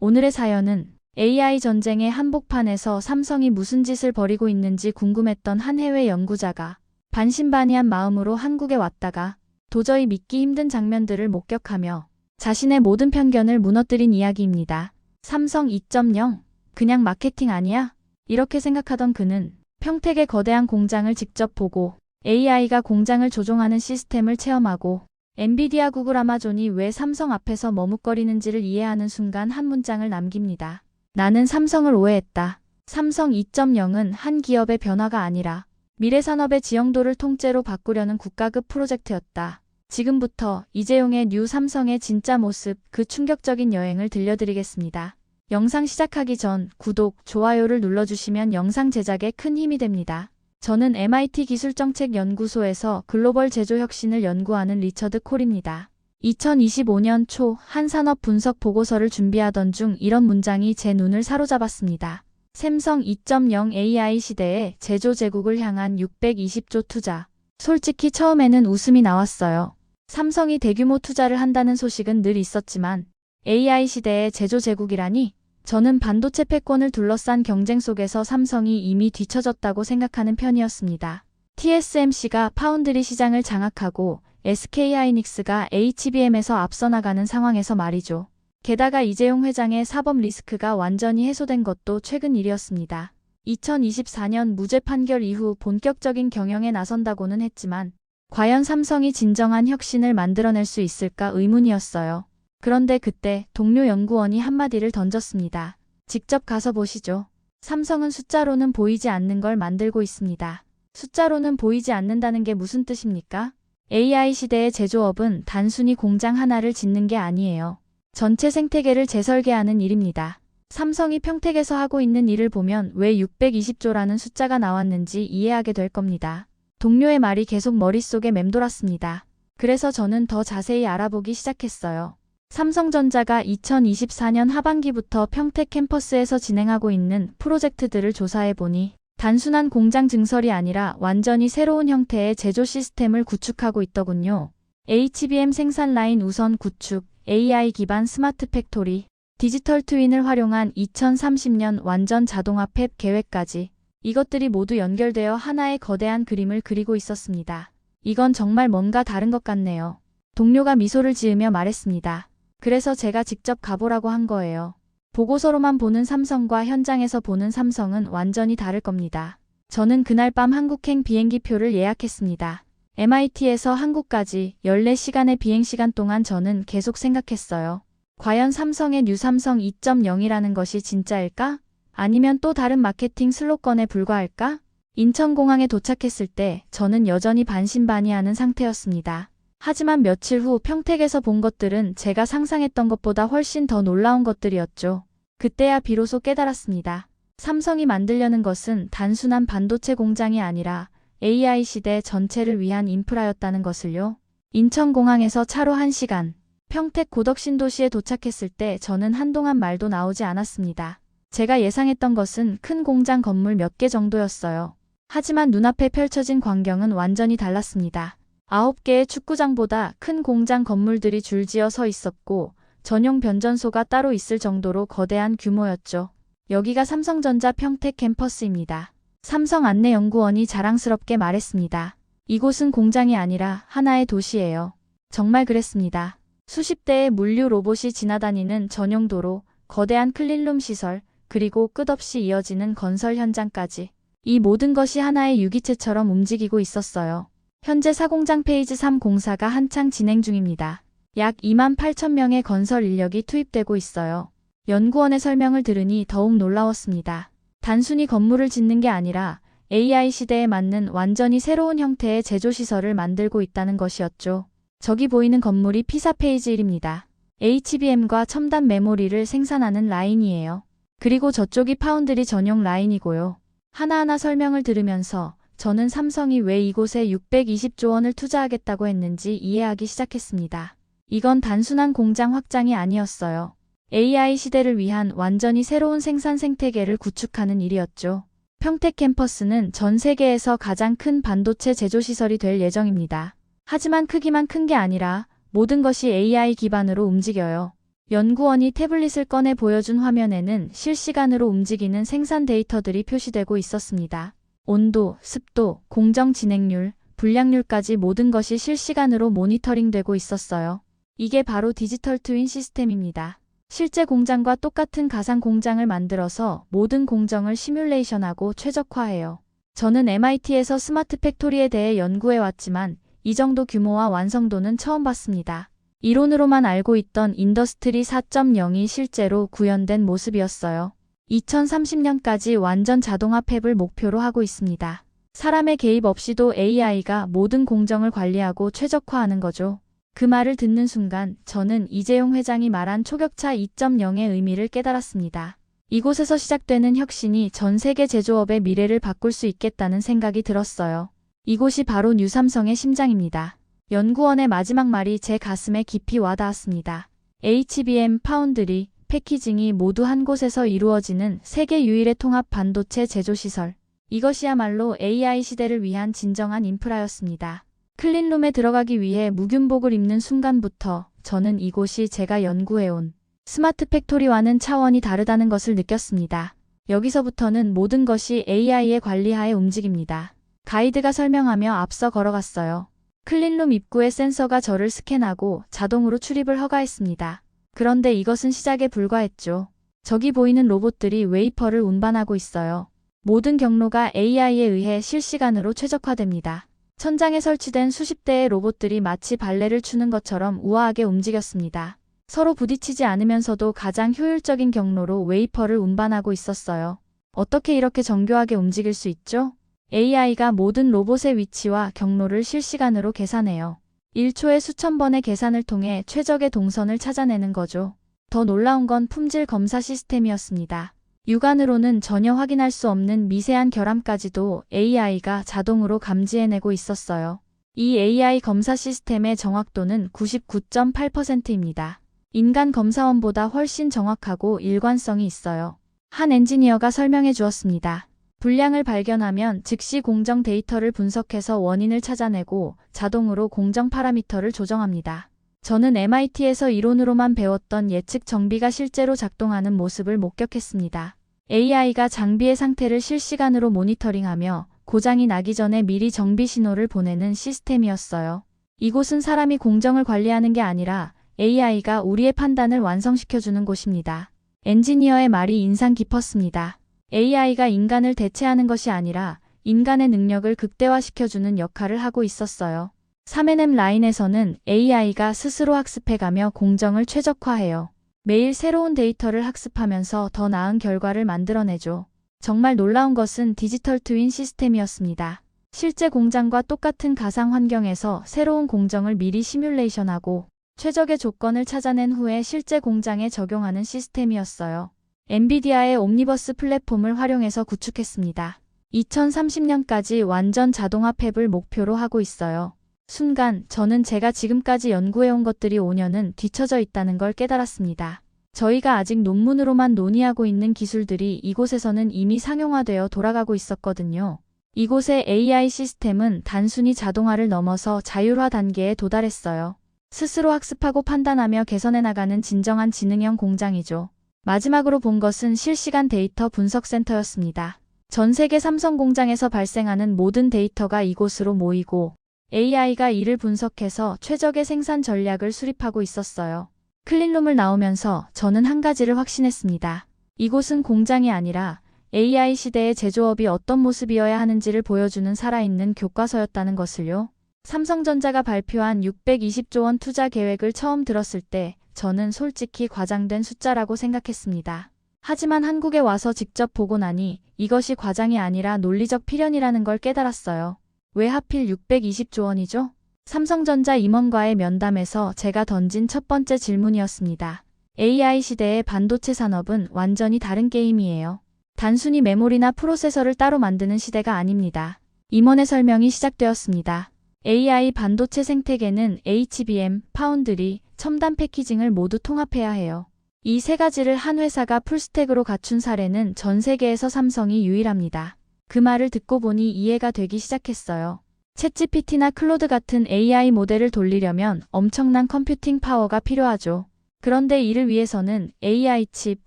오늘의 사연은 AI 전쟁의 한복판에서 삼성이 무슨 짓을 벌이고 있는지 궁금했던 한 해외 연구자가 반신반의한 마음으로 한국에 왔다가 도저히 믿기 힘든 장면들을 목격하며 자신의 모든 편견을 무너뜨린 이야기입니다. 삼성 2.0? 그냥 마케팅 아니야? 이렇게 생각하던 그는 평택의 거대한 공장을 직접 보고 AI가 공장을 조종하는 시스템을 체험하고 엔비디아, 구글, 아마존이 왜 삼성 앞에서 머뭇거리는지를 이해하는 순간 한 문장을 남깁니다. 나는 삼성을 오해했다. 삼성 2.0은 한 기업의 변화가 아니라 미래 산업의 지형도를 통째로 바꾸려는 국가급 프로젝트였다. 지금부터 이재용의 뉴 삼성의 진짜 모습, 그 충격적인 여행을 들려드리겠습니다. 영상 시작하기 전 구독, 좋아요를 눌러주시면 영상 제작에 큰 힘이 됩니다. 저는 MIT 기술정책연구소에서 글로벌 제조 혁신을 연구하는 리처드 콜입니다. 2025년 초 한 산업 분석 보고서를 준비하던 중 이런 문장이 제 눈을 사로잡았습니다. 삼성 2.0 AI 시대에 제조 제국을 향한 620조 투자. 솔직히 처음에는 웃음이 나왔어요. 삼성이 대규모 투자를 한다는 소식은 늘 있었지만 AI 시대의 제조 제국이라니? 저는 반도체 패권을 둘러싼 경쟁 속에서 삼성이 이미 뒤처졌다고 생각하는 편이었습니다. TSMC가 파운드리 시장을 장악하고 SK하이닉스가 HBM에서 앞서 나가는 상황에서 말이죠. 게다가 이재용 회장의 사법 리스크가 완전히 해소된 것도 최근 일이었습니다. 2024년 무죄 판결 이후 본격적인 경영에 나선다고는 했지만 과연 삼성이 진정한 혁신을 만들어낼 수 있을까 의문이었어요. 그런데 그때 동료 연구원이 한마디를 던졌습니다. 직접 가서 보시죠. 삼성은 숫자로는 보이지 않는 걸 만들고 있습니다. 숫자로는 보이지 않는다는 게 무슨 뜻입니까? AI 시대의 제조업은 단순히 공장 하나를 짓는 게 아니에요. 전체 생태계를 재설계하는 일입니다. 삼성이 평택에서 하고 있는 일을 보면 왜 620조라는 숫자가 나왔는지 이해하게 될 겁니다. 동료의 말이 계속 머릿속에 맴돌았습니다. 그래서 저는 더 자세히 알아보기 시작했어요. 삼성전자가 2024년 하반기부터 평택 캠퍼스에서 진행하고 있는 프로젝트들을 조사해보니 단순한 공장 증설이 아니라 완전히 새로운 형태의 제조 시스템을 구축하고 있더군요. HBM 생산 라인 우선 구축, AI 기반 스마트 팩토리, 디지털 트윈을 활용한 2030년 완전 자동화 팹 계획까지 이것들이 모두 연결되어 하나의 거대한 그림을 그리고 있었습니다. 이건 정말 뭔가 다른 것 같네요. 동료가 미소를 지으며 말했습니다. 그래서 제가 직접 가보라고 한 거예요. 보고서로만 보는 삼성과 현장에서 보는 삼성은 완전히 다를 겁니다. 저는 그날 밤 한국행 비행기표를 예약했습니다. MIT에서 한국까지 14시간의 비행시간 동안 저는 계속 생각했어요. 과연 삼성의 뉴 삼성 2.0이라는 것이 진짜일까? 아니면 또 다른 마케팅 슬로건에 불과할까? 인천공항에 도착했을 때 저는 여전히 반신반의하는 상태였습니다. 하지만 며칠 후 평택에서 본 것들은 제가 상상했던 것보다 훨씬 더 놀라운 것들이었죠. 그때야 비로소 깨달았습니다. 삼성이 만들려는 것은 단순한 반도체 공장이 아니라 AI 시대 전체를 위한 인프라였다는 것을요. 인천공항에서 차로 1시간, 평택 고덕신도시에 도착했을 때 저는 한동안 말도 나오지 않았습니다. 제가 예상했던 것은 큰 공장 건물 몇 개 정도였어요. 하지만 눈앞에 펼쳐진 광경은 완전히 달랐습니다. 9개의 축구장보다 큰 공장 건물들이 줄지어 서 있었고 전용 변전소가 따로 있을 정도로 거대한 규모였죠. 여기가 삼성전자 평택 캠퍼스입니다. 삼성 안내연구원이 자랑스럽게 말했습니다. 이곳은 공장이 아니라 하나의 도시예요. 정말 그랬습니다. 수십 대의 물류 로봇이 지나다니는 전용 도로, 거대한 클린룸 시설, 그리고 끝없이 이어지는 건설 현장까지. 이 모든 것이 하나의 유기체처럼 움직이고 있었어요. 현재 사공장 페이즈 3 공사가 한창 진행 중입니다. 약 28,000명의 건설 인력이 투입되고 있어요. 연구원의 설명을 들으니 더욱 놀라웠습니다. 단순히 건물을 짓는 게 아니라 AI 시대에 맞는 완전히 새로운 형태의 제조시설을 만들고 있다는 것이었죠. 저기 보이는 건물이 피사 페이즈 1입니다. HBM과 첨단 메모리를 생산하는 라인이에요. 그리고 저쪽이 파운드리 전용 라인이고요. 하나하나 설명을 들으면서 저는 삼성이 왜 이곳에 620조 원을 투자하겠다고 했는지 이해하기 시작했습니다. 이건 단순한 공장 확장이 아니었어요. AI 시대를 위한 완전히 새로운 생산 생태계를 구축하는 일이었죠. 평택 캠퍼스는 전 세계에서 가장 큰 반도체 제조시설이 될 예정입니다. 하지만 크기만 큰 게 아니라 모든 것이 AI 기반으로 움직여요. 연구원이 태블릿을 꺼내 보여준 화면에는 실시간으로 움직이는 생산 데이터들이 표시되고 있었습니다. 온도, 습도, 공정 진행률, 불량률까지 모든 것이 실시간으로 모니터링되고 있었어요. 이게 바로 디지털 트윈 시스템입니다. 실제 공장과 똑같은 가상 공장을 만들어서 모든 공정을 시뮬레이션하고 최적화해요. 저는 MIT에서 스마트 팩토리에 대해 연구해 왔지만 이 정도 규모와 완성도는 처음 봤습니다. 이론으로만 알고 있던 인더스트리 4.0이 실제로 구현된 모습이었어요. 2030년까지 완전 자동화 팹을 목표로 하고 있습니다. 사람의 개입 없이도 AI가 모든 공정을 관리하고 최적화하는 거죠. 그 말을 듣는 순간 저는 이재용 회장이 말한 초격차 2.0의 의미를 깨달았습니다. 이곳에서 시작되는 혁신이 전 세계 제조업의 미래를 바꿀 수 있겠다는 생각이 들었어요. 이곳이 바로 뉴삼성의 심장입니다. 연구원의 마지막 말이 제 가슴에 깊이 와닿았습니다. HBM, 파운드리, 패키징이 모두 한 곳에서 이루어지는 세계 유일의 통합 반도체 제조시설. 이것이야말로 AI 시대를 위한 진정한 인프라였습니다. 클린룸에 들어가기 위해 무균복을 입는 순간부터 저는 이곳이 제가 연구해온 스마트 팩토리와는 차원이 다르다는 것을 느꼈습니다. 여기서부터는 모든 것이 AI의 관리하에 움직입니다. 가이드가 설명하며 앞서 걸어갔어요. 클린룸 입구의 센서가 저를 스캔하고 자동으로 출입을 허가했습니다. 그런데 이것은 시작에 불과했죠. 저기 보이는 로봇들이 웨이퍼를 운반하고 있어요. 모든 경로가 AI에 의해 실시간으로 최적화됩니다. 천장에 설치된 수십 대의 로봇들이 마치 발레를 추는 것처럼 우아하게 움직였습니다. 서로 부딪히지 않으면서도 가장 효율적인 경로로 웨이퍼를 운반하고 있었어요. 어떻게 이렇게 정교하게 움직일 수 있죠? AI가 모든 로봇의 위치와 경로를 실시간으로 계산해요. 1초에 수천 번의 계산을 통해 최적의 동선을 찾아내는 거죠. 더 놀라운 건 품질 검사 시스템이었습니다. 육안으로는 전혀 확인할 수 없는 미세한 결함까지도 AI가 자동으로 감지해내고 있었어요. 이 AI 검사 시스템의 정확도는 99.8%입니다. 인간 검사원보다 훨씬 정확하고 일관성이 있어요. 한 엔지니어가 설명해 주었습니다. 불량을 발견하면 즉시 공정 데이터를 분석해서 원인을 찾아내고 자동으로 공정 파라미터를 조정합니다. 저는 MIT에서 이론으로만 배웠던 예측 정비가 실제로 작동하는 모습을 목격했습니다. AI가 장비의 상태를 실시간으로 모니터링하며 고장이 나기 전에 미리 정비 신호를 보내는 시스템이었어요. 이곳은 사람이 공정을 관리하는 게 아니라 AI가 우리의 판단을 완성시켜주는 곳입니다. 엔지니어의 말이 인상 깊었습니다. AI가 인간을 대체하는 것이 아니라 인간의 능력을 극대화시켜주는 역할을 하고 있었어요. 3NM 라인에서는 AI가 스스로 학습해가며 공정을 최적화해요. 매일 새로운 데이터를 학습하면서 더 나은 결과를 만들어내죠. 정말 놀라운 것은 디지털 트윈 시스템이었습니다. 실제 공장과 똑같은 가상 환경에서 새로운 공정을 미리 시뮬레이션하고 최적의 조건을 찾아낸 후에 실제 공장에 적용하는 시스템이었어요. 엔비디아의 옴니버스 플랫폼을 활용해서 구축했습니다. 2030년까지 완전 자동화 팹을 목표로 하고 있어요. 순간 저는 제가 지금까지 연구해온 것들이 5년은 뒤처져 있다는 걸 깨달았습니다. 저희가 아직 논문으로만 논의하고 있는 기술들이 이곳에서는 이미 상용화되어 돌아가고 있었거든요. 이곳의 AI 시스템은 단순히 자동화를 넘어서 자율화 단계에 도달했어요. 스스로 학습하고 판단하며 개선해 나가는 진정한 지능형 공장이죠. 마지막으로 본 것은 실시간 데이터 분석 센터였습니다. 전 세계 삼성 공장에서 발생하는 모든 데이터가 이곳으로 모이고 AI가 이를 분석해서 최적의 생산 전략을 수립하고 있었어요. 클린룸을 나오면서 저는 한 가지를 확신했습니다. 이곳은 공장이 아니라 AI 시대의 제조업이 어떤 모습이어야 하는지를 보여주는 살아있는 교과서였다는 것을요. 삼성전자가 발표한 620조 원 투자 계획을 처음 들었을 때 저는 솔직히 과장된 숫자라고 생각했습니다. 하지만 한국에 와서 직접 보고 나니 이것이 과장이 아니라 논리적 필연이라는 걸 깨달았어요. 왜 하필 620조 원이죠? 삼성전자 임원과의 면담에서 제가 던진 첫 번째 질문이었습니다. AI 시대의 반도체 산업은 완전히 다른 게임이에요. 단순히 메모리나 프로세서를 따로 만드는 시대가 아닙니다. 임원의 설명이 시작되었습니다. AI 반도체 생태계는 HBM, 파운드리, 첨단 패키징을 모두 통합해야 해요. 이 세 가지를 한 회사가 풀스택으로 갖춘 사례는 전 세계에서 삼성이 유일합니다. 그 말을 듣고 보니 이해가 되기 시작했어요. 챗GPT나 클로드 같은 AI 모델을 돌리려면 엄청난 컴퓨팅 파워가 필요하죠. 그런데 이를 위해서는 AI 칩,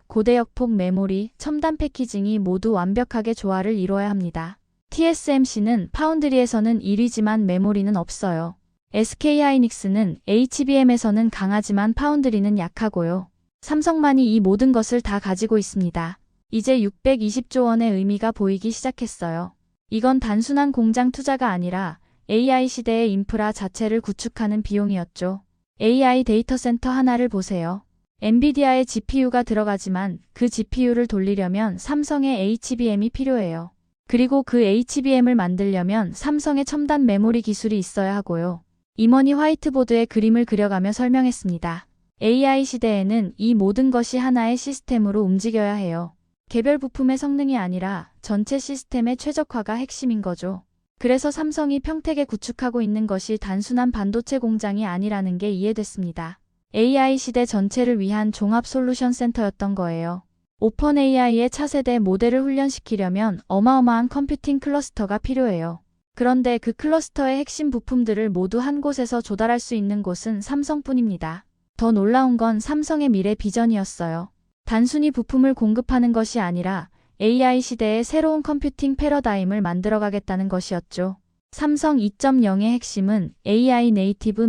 고대역폭 메모리, 첨단 패키징이 모두 완벽하게 조화를 이루어야 합니다. TSMC는 파운드리에서는 1위지만 메모리는 없어요. SK하이닉스는 HBM에서는 강하지만 파운드리는 약하고요. 삼성만이 이 모든 것을 다 가지고 있습니다. 이제 620조 원의 의미가 보이기 시작했어요. 이건 단순한 공장 투자가 아니라 AI 시대의 인프라 자체를 구축하는 비용이었죠. AI 데이터 센터 하나를 보세요. 엔비디아의 GPU가 들어가지만 그 GPU를 돌리려면 삼성의 HBM이 필요해요. 그리고 그 HBM을 만들려면 삼성의 첨단 메모리 기술이 있어야 하고요. 임원이 화이트보드에 그림을 그려가며 설명했습니다. AI 시대에는 이 모든 것이 하나의 시스템으로 움직여야 해요. 개별 부품의 성능이 아니라 전체 시스템의 최적화가 핵심인 거죠. 그래서 삼성이 평택에 구축하고 있는 것이 단순한 반도체 공장이 아니라는 게 이해됐습니다. AI 시대 전체를 위한 종합 솔루션 센터였던 거예요. 오픈 AI의 차세대 모델을 훈련시키려면 어마어마한 컴퓨팅 클러스터가 필요해요. 그런데 그 클러스터의 핵심 부품들을 모두 한 곳에서 조달할 수 있는 곳은 삼성뿐입니다. 더 놀라운 건 삼성의 미래 비전이었어요. 단순히 부품을 공급하는 것이 아니라 AI 시대의 새로운 컴퓨팅 패러다임을 만들어가겠다는 것이었죠. 삼성 2.0의 핵심은 AI 네이티브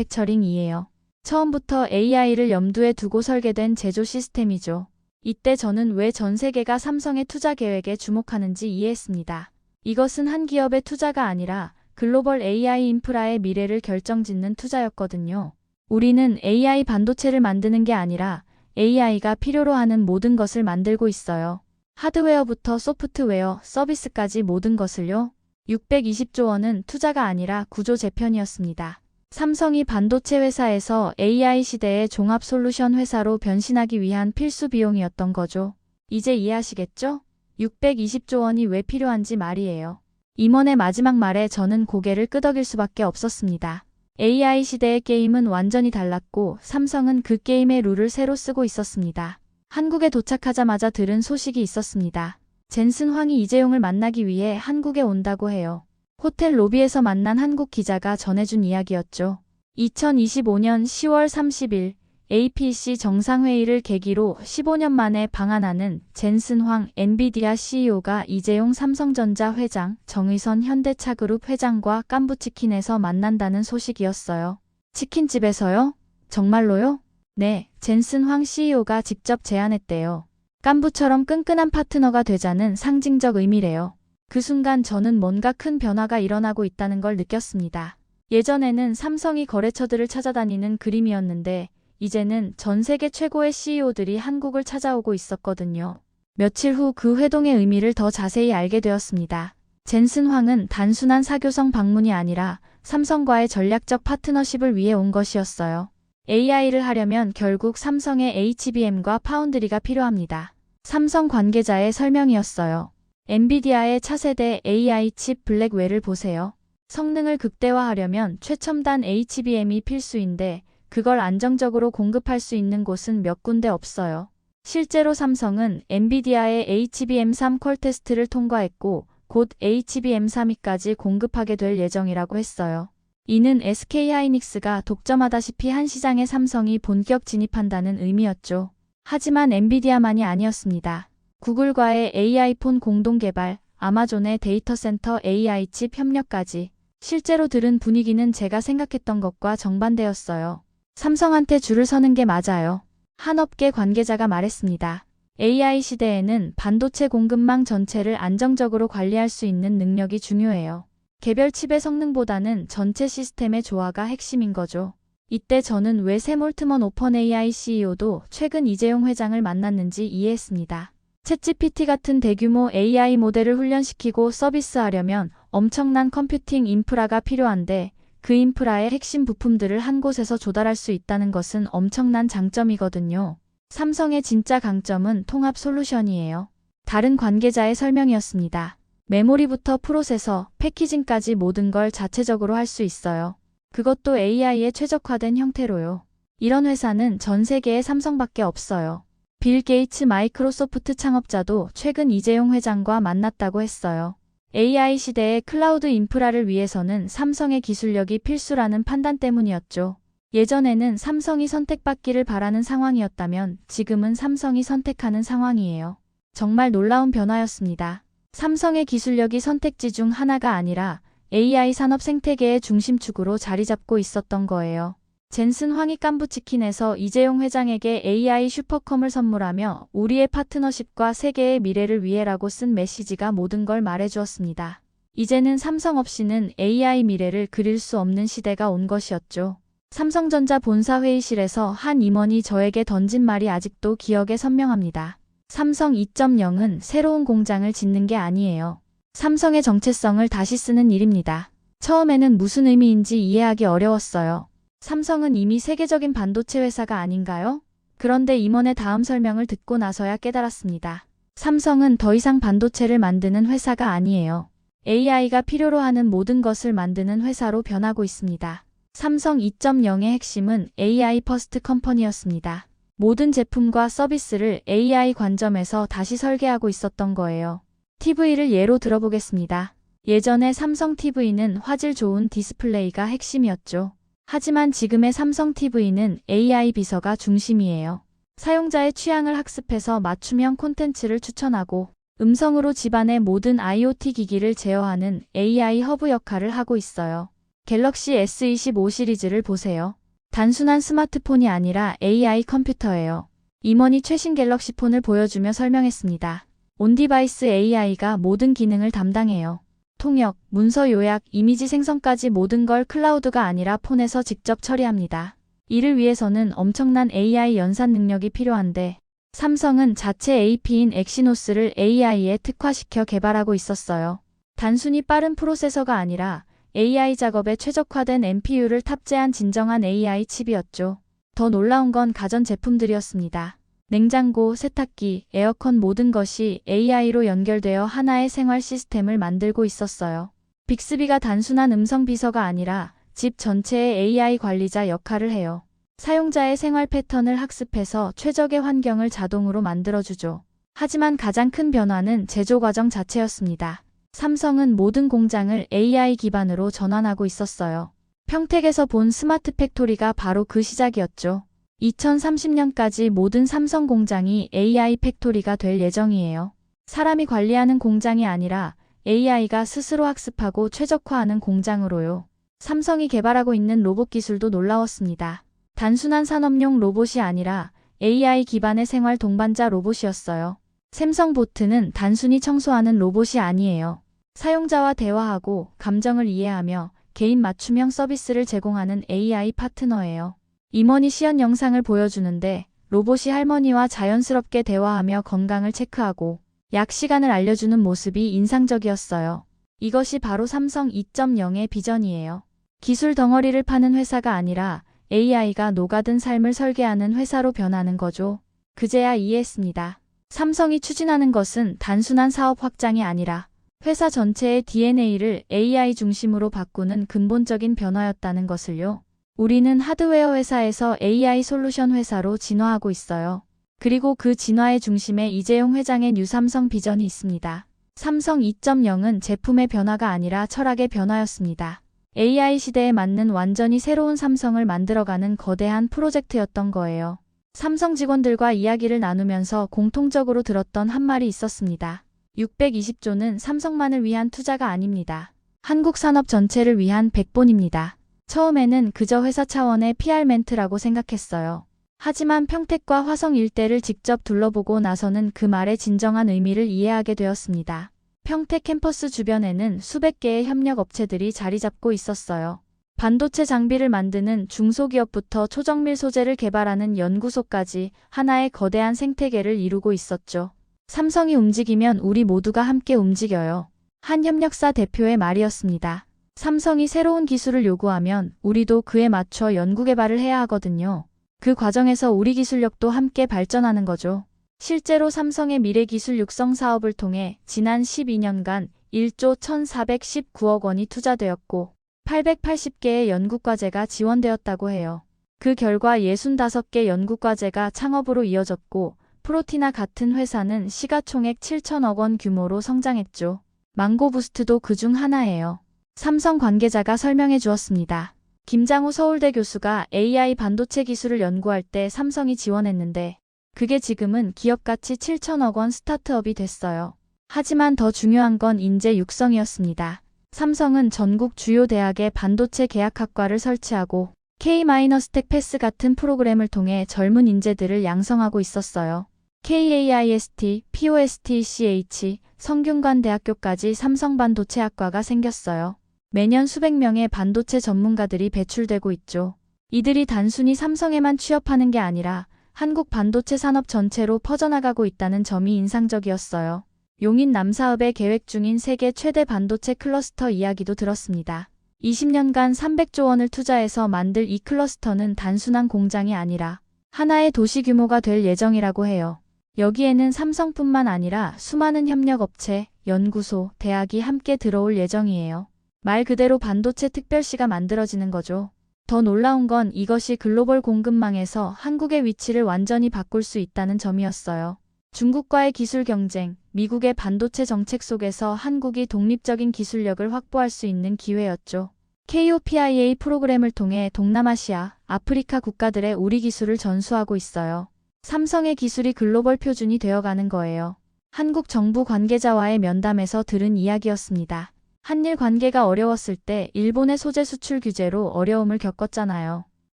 매니어팩처링이에요. 처음부터 AI를 염두에 두고 설계된 제조 시스템이죠. 이때 저는 왜 전 세계가 삼성의 투자 계획에 주목하는지 이해했습니다. 이것은 한 기업의 투자가 아니라 글로벌 AI 인프라의 미래를 결정짓는 투자였거든요. 우리는 AI 반도체를 만드는 게 아니라 AI가 필요로 하는 모든 것을 만들고 있어요. 하드웨어부터 소프트웨어, 서비스까지 모든 것을요. 620조 원은 투자가 아니라 구조 재편이었습니다. 삼성이 반도체 회사에서 AI 시대의 종합 솔루션 회사로 변신하기 위한 필수 비용이었던 거죠. 이제 이해하시겠죠? 620조 원이 왜 필요한지 말이에요. 임원의 마지막 말에 저는 고개를 끄덕일 수밖에 없었습니다. AI 시대의 게임은 완전히 달랐고 삼성은 그 게임의 룰을 새로 쓰고 있었습니다. 한국에 도착하자마자 들은 소식이 있었습니다. 젠슨 황이 이재용을 만나기 위해 한국에 온다고 해요. 호텔 로비에서 만난 한국 기자가 전해준 이야기였죠. 2025년 10월 30일 APC 정상회의를 계기로 15년 만에 방한하는 젠슨 황 엔비디아 CEO가 이재용 삼성전자 회장, 정의선 현대차그룹 회장과 깐부치킨에서 만난다는 소식이었어요. 치킨집에서요? 정말로요? 네, 젠슨 황 CEO가 직접 제안했대요. 깐부처럼 끈끈한 파트너가 되자는 상징적 의미래요. 그 순간 저는 뭔가 큰 변화가 일어나고 있다는 걸 느꼈습니다. 예전에는 삼성이 거래처들을 찾아다니는 그림이었는데 이제는 전 세계 최고의 CEO들이 한국을 찾아오고 있었거든요. 며칠 후 그 회동의 의미를 더 자세히 알게 되었습니다. 젠슨 황은 단순한 사교성 방문이 아니라 삼성과의 전략적 파트너십을 위해 온 것이었어요. AI를 하려면 결국 삼성의 HBM과 파운드리가 필요합니다. 삼성 관계자의 설명이었어요. 엔비디아의 차세대 AI 칩 블랙웰을 보세요. 성능을 극대화하려면 최첨단 HBM이 필수인데 그걸 안정적으로 공급할 수 있는 곳은 몇 군데 없어요. 실제로 삼성은 엔비디아의 HBM3 퀄 테스트를 통과했고 곧 HBM3E까지 공급하게 될 예정이라고 했어요. 이는 SK하이닉스가 독점하다시피 한 시장에 삼성이 본격 진입한다는 의미였죠. 하지만 엔비디아만이 아니었습니다. 구글과의 AI폰 공동 개발, 아마존의 데이터 센터 AI 칩 협력까지. 실제로 들은 분위기는 제가 생각했던 것과 정반대였어요. 삼성한테 줄을 서는 게 맞아요. 한 업계 관계자가 말했습니다. AI 시대에는 반도체 공급망 전체를 안정적으로 관리할 수 있는 능력이 중요해요. 개별 칩의 성능보다는 전체 시스템의 조화가 핵심인 거죠. 이때 저는 왜 샘 올트먼 오픈 AI CEO도 최근 이재용 회장을 만났는지 이해했습니다. 챗GPT 같은 대규모 AI 모델을 훈련시키고 서비스하려면 엄청난 컴퓨팅 인프라가 필요한데 그 인프라의 핵심 부품들을 한 곳에서 조달할 수 있다는 것은 엄청난 장점이거든요. 삼성의 진짜 강점은 통합 솔루션이에요. 다른 관계자의 설명이었습니다. 메모리부터 프로세서, 패키징까지 모든 걸 자체적으로 할 수 있어요. 그것도 AI에 최적화된 형태로요. 이런 회사는 전 세계에 삼성밖에 없어요. 빌 게이츠 마이크로소프트 창업자도 최근 이재용 회장과 만났다고 했어요. AI 시대의 클라우드 인프라를 위해서는 삼성의 기술력이 필수라는 판단 때문이었죠. 예전에는 삼성이 선택받기를 바라는 상황이었다면 지금은 삼성이 선택하는 상황이에요. 정말 놀라운 변화였습니다. 삼성의 기술력이 선택지 중 하나가 아니라 AI 산업 생태계의 중심축으로 자리 잡고 있었던 거예요. 젠슨 황이 깐부치킨에서 이재용 회장에게 AI 슈퍼컴을 선물하며 우리의 파트너십과 세계의 미래를 위해라고 쓴 메시지가 모든 걸 말해주었습니다. 이제는 삼성 없이는 AI 미래를 그릴 수 없는 시대가 온 것이었죠. 삼성전자 본사 회의실에서 한 임원이 저에게 던진 말이 아직도 기억에 선명합니다. 삼성 2.0은 새로운 공장을 짓는 게 아니에요. 삼성의 정체성을 다시 쓰는 일입니다. 처음에는 무슨 의미인지 이해하기 어려웠어요. 삼성은 이미 세계적인 반도체 회사가 아닌가요? 그런데 임원의 다음 설명을 듣고 나서야 깨달았습니다. 삼성은 더 이상 반도체를 만드는 회사가 아니에요. AI가 필요로 하는 모든 것을 만드는 회사로 변하고 있습니다. 삼성 2.0의 핵심은 AI 퍼스트 컴퍼니였습니다. 모든 제품과 서비스를 AI 관점에서 다시 설계하고 있었던 거예요. TV를 예로 들어보겠습니다. 예전에 삼성 TV는 화질 좋은 디스플레이가 핵심이었죠. 하지만 지금의 삼성 TV는 AI 비서가 중심이에요. 사용자의 취향을 학습해서 맞춤형 콘텐츠를 추천하고 음성으로 집안의 모든 IoT 기기를 제어하는 AI 허브 역할을 하고 있어요. 갤럭시 S25 시리즈를 보세요. 단순한 스마트폰이 아니라 AI 컴퓨터예요. 임원이 최신 갤럭시 폰을 보여주며 설명했습니다. 온디바이스 AI가 모든 기능을 담당해요. 통역, 문서 요약, 이미지 생성까지 모든 걸 클라우드가 아니라 폰에서 직접 처리합니다. 이를 위해서는 엄청난 AI 연산 능력이 필요한데 삼성은 자체 AP인 엑시노스를 AI에 특화시켜 개발하고 있었어요. 단순히 빠른 프로세서가 아니라 AI 작업에 최적화된 NPU를 탑재한 진정한 AI 칩이었죠. 더 놀라운 건 가전제품들이었습니다. 냉장고, 세탁기, 에어컨 모든 것이 AI로 연결되어 하나의 생활 시스템을 만들고 있었어요. 빅스비가 단순한 음성 비서가 아니라 집 전체의 AI 관리자 역할을 해요. 사용자의 생활 패턴을 학습해서 최적의 환경을 자동으로 만들어주죠. 하지만 가장 큰 변화는 제조 과정 자체였습니다. 삼성은 모든 공장을 AI 기반으로 전환하고 있었어요. 평택에서 본 스마트 팩토리가 바로 그 시작이었죠. 2030년까지 모든 삼성 공장이 AI 팩토리가 될 예정이에요. 사람이 관리하는 공장이 아니라 AI가 스스로 학습하고 최적화하는 공장으로요. 삼성이 개발하고 있는 로봇 기술도 놀라웠습니다. 단순한 산업용 로봇이 아니라 AI 기반의 생활 동반자 로봇이었어요. 샘성보트는 단순히 청소하는 로봇이 아니에요. 사용자와 대화하고 감정을 이해하며 개인 맞춤형 서비스를 제공하는 AI 파트너예요. 임원이 시연 영상을 보여주는데 로봇이 할머니와 자연스럽게 대화하며 건강을 체크하고 약 시간을 알려주는 모습이 인상적이었어요. 이것이 바로 삼성 2.0의 비전이에요. 기술 덩어리를 파는 회사가 아니라 AI가 녹아든 삶을 설계하는 회사로 변하는 거죠. 그제야 이해했습니다. 삼성이 추진하는 것은 단순한 사업 확장이 아니라 회사 전체의 DNA를 AI 중심으로 바꾸는 근본적인 변화였다는 것을요. 우리는 하드웨어 회사에서 AI 솔루션 회사로 진화하고 있어요. 그리고 그 진화의 중심에 이재용 회장의 뉴 삼성 비전이 있습니다. 삼성 2.0은 제품의 변화가 아니라 철학의 변화였습니다. AI 시대에 맞는 완전히 새로운 삼성을 만들어가는 거대한 프로젝트였던 거예요. 삼성 직원들과 이야기를 나누면서 공통적으로 들었던 한 말이 있었습니다. 620조는 삼성만을 위한 투자가 아닙니다. 한국 산업 전체를 위한 백본입니다. 처음에는 그저 회사 차원의 PR 멘트라고 생각했어요. 하지만 평택과 화성 일대를 직접 둘러보고 나서는 그 말의 진정한 의미를 이해하게 되었습니다. 평택 캠퍼스 주변에는 수백 개의 협력 업체들이 자리 잡고 있었어요. 반도체 장비를 만드는 중소기업부터 초정밀 소재를 개발하는 연구소까지 하나의 거대한 생태계를 이루고 있었죠. 삼성이 움직이면 우리 모두가 함께 움직여요. 한 협력사 대표의 말이었습니다. 삼성이 새로운 기술을 요구하면 우리도 그에 맞춰 연구개발을 해야 하거든요. 그 과정에서 우리 기술력도 함께 발전하는 거죠. 실제로 삼성의 미래기술 육성 사업을 통해 지난 12년간 1조 1,419억 원이 투자되었고 880개의 연구과제가 지원되었다고 해요. 그 결과 65개 연구과제가 창업으로 이어졌고 프로티나 같은 회사는 시가총액 7천억 원 규모로 성장했죠. 망고부스트도 그중 하나예요. 삼성 관계자가 설명해 주었습니다. 김장우 서울대 교수가 AI 반도체 기술을 연구할 때 삼성이 지원했는데 그게 지금은 기업가치 7천억 원 스타트업이 됐어요. 하지만 더 중요한 건 인재 육성이었습니다. 삼성은 전국 주요 대학에 반도체 계약학과를 설치하고 K-스택 패스 같은 프로그램을 통해 젊은 인재들을 양성하고 있었어요. KAIST, POSTECH, 성균관대학교까지 삼성반도체학과가 생겼어요. 매년 수백 명의 반도체 전문가들이 배출되고 있죠. 이들이 단순히 삼성에만 취업하는 게 아니라 한국 반도체 산업 전체로 퍼져나가고 있다는 점이 인상적이었어요. 용인 남사읍에 계획 중인 세계 최대 반도체 클러스터 이야기도 들었습니다. 20년간 300조 원을 투자해서 만들 이 클러스터는 단순한 공장이 아니라 하나의 도시 규모가 될 예정이라고 해요. 여기에는 삼성뿐만 아니라 수많은 협력업체, 연구소, 대학이 함께 들어올 예정이에요. 말 그대로 반도체 특별시가 만들어지는 거죠. 더 놀라운 건 이것이 글로벌 공급망에서 한국의 위치를 완전히 바꿀 수 있다는 점이었어요. 중국과의 기술 경쟁, 미국의 반도체 정책 속에서 한국이 독립적인 기술력을 확보할 수 있는 기회였죠. KOPIA 프로그램을 통해 동남아시아, 아프리카 국가들의 우리 기술을 전수하고 있어요. 삼성의 기술이 글로벌 표준이 되어가는 거예요. 한국 정부 관계자와의 면담에서 들은 이야기였습니다. 한일 관계가 어려웠을 때 일본의 소재 수출 규제로 어려움을 겪었잖아요.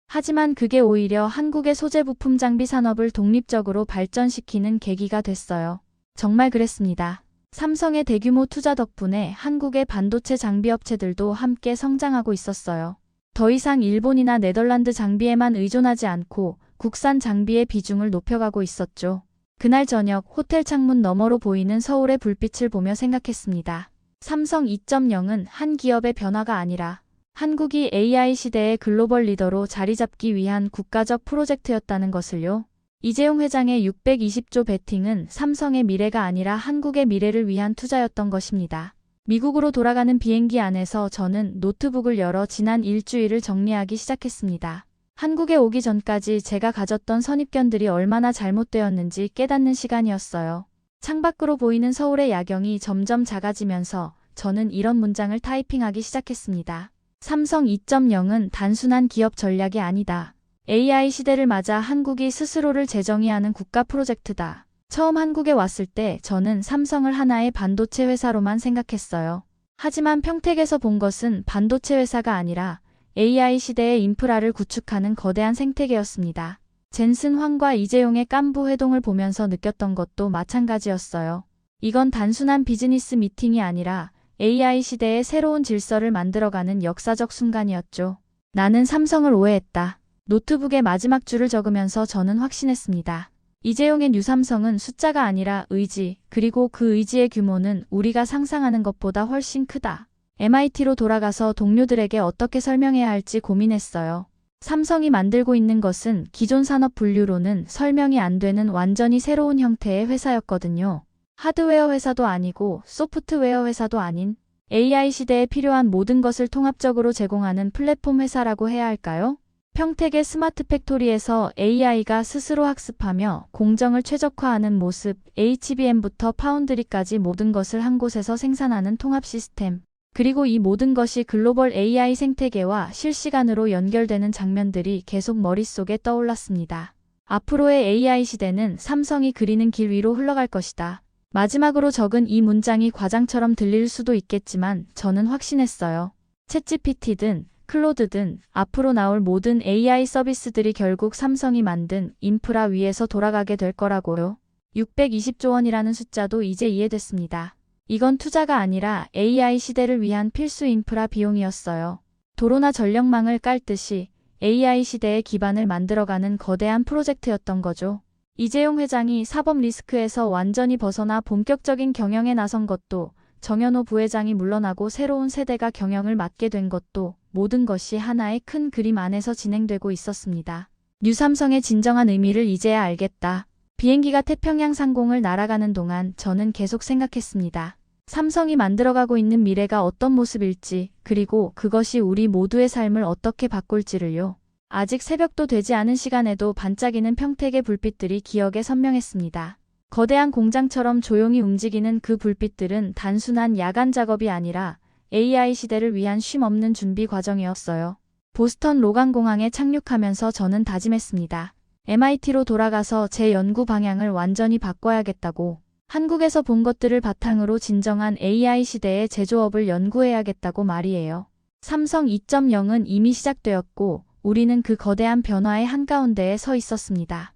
하지만 그게 오히려 한국의 소재 부품 장비 산업을 독립적으로 발전시키는 계기가 됐어요. 정말 그랬습니다. 삼성의 대규모 투자 덕분에 한국의 반도체 장비 업체들도 함께 성장하고 있었어요. 더 이상 일본이나 네덜란드 장비에만 의존하지 않고 국산 장비의 비중을 높여가고 있었죠. 그날 저녁 호텔 창문 너머로 보이는 서울의 불빛을 보며 생각했습니다. 삼성 2.0은 한 기업의 변화가 아니라 한국이 AI 시대의 글로벌 리더로 자리 잡기 위한 국가적 프로젝트였다는 것을요. 이재용 회장의 620조 베팅은 삼성의 미래가 아니라 한국의 미래를 위한 투자였던 것입니다. 미국으로 돌아가는 비행기 안에서 저는 노트북을 열어 지난 일주일을 정리하기 시작했습니다. 한국에 오기 전까지 제가 가졌던 선입견들이 얼마나 잘못되었는지 깨닫는 시간이었어요. 창밖으로 보이는 서울의 야경이 점점 작아지면서 저는 이런 문장을 타이핑하기 시작했습니다. 삼성 2.0은 단순한 기업 전략이 아니다. AI 시대를 맞아 한국이 스스로를 재정의하는 국가 프로젝트다. 처음 한국에 왔을 때 저는 삼성을 하나의 반도체 회사로만 생각했어요. 하지만 평택에서 본 것은 반도체 회사가 아니라 AI 시대의 인프라를 구축하는 거대한 생태계였습니다. 젠슨 황과 이재용의 깐부 회동을 보면서 느꼈던 것도 마찬가지였어요. 이건 단순한 비즈니스 미팅이 아니라 AI 시대의 새로운 질서를 만들어가는 역사적 순간이었죠. 나는 삼성을 오해했다. 노트북의 마지막 줄을 적으면서 저는 확신했습니다. 이재용의 뉴삼성은 숫자가 아니라 의지, 그리고 그 의지의 규모는 우리가 상상하는 것보다 훨씬 크다. MIT로 돌아가서 동료들에게 어떻게 설명해야 할지 고민했어요. 삼성이 만들고 있는 것은 기존 산업 분류로는 설명이 안 되는 완전히 새로운 형태의 회사였거든요. 하드웨어 회사도 아니고 소프트웨어 회사도 아닌 AI 시대에 필요한 모든 것을 통합적으로 제공하는 플랫폼 회사라고 해야 할까요? 평택의 스마트 팩토리에서 AI가 스스로 학습하며 공정을 최적화하는 모습, HBM부터 파운드리까지 모든 것을 한 곳에서 생산하는 통합 시스템. 그리고 이 모든 것이 글로벌 AI 생태계와 실시간으로 연결되는 장면들이 계속 머릿속에 떠올랐습니다. 앞으로의 AI 시대는 삼성이 그리는 길 위로 흘러갈 것이다. 마지막으로 적은 이 문장이 과장처럼 들릴 수도 있겠지만 저는 확신했어요. 챗GPT든 클로드든 앞으로 나올 모든 AI 서비스들이 결국 삼성이 만든 인프라 위에서 돌아가게 될 거라고요. 620조 원이라는 숫자도 이제 이해됐습니다. 이건 투자가 아니라 AI 시대를 위한 필수 인프라 비용이었어요. 도로나 전력망을 깔듯이 AI 시대의 기반을 만들어가는 거대한 프로젝트였던 거죠. 이재용 회장이 사법 리스크에서 완전히 벗어나 본격적인 경영에 나선 것도, 정현호 부회장이 물러나고 새로운 세대가 경영을 맡게 된 것도 모든 것이 하나의 큰 그림 안에서 진행되고 있었습니다. 뉴삼성의 진정한 의미를 이제야 알겠다. 비행기가 태평양 상공을 날아가는 동안 저는 계속 생각했습니다. 삼성이 만들어가고 있는 미래가 어떤 모습일지, 그리고 그것이 우리 모두의 삶을 어떻게 바꿀지를요. 아직 새벽도 되지 않은 시간에도 반짝이는 평택의 불빛들이 기억에 선명했습니다. 거대한 공장처럼 조용히 움직이는 그 불빛들은 단순한 야간 작업이 아니라 AI 시대를 위한 쉼 없는 준비 과정이었어요. 보스턴 로간공항에 착륙하면서 저는 다짐했습니다. MIT로 돌아가서 제 연구 방향을 완전히 바꿔야겠다고. 한국에서 본 것들을 바탕으로 진정한 AI 시대의 제조업을 연구해야겠다고 말이에요. 삼성 2.0은 이미 시작되었고 우리는 그 거대한 변화의 한가운데에 서 있었습니다.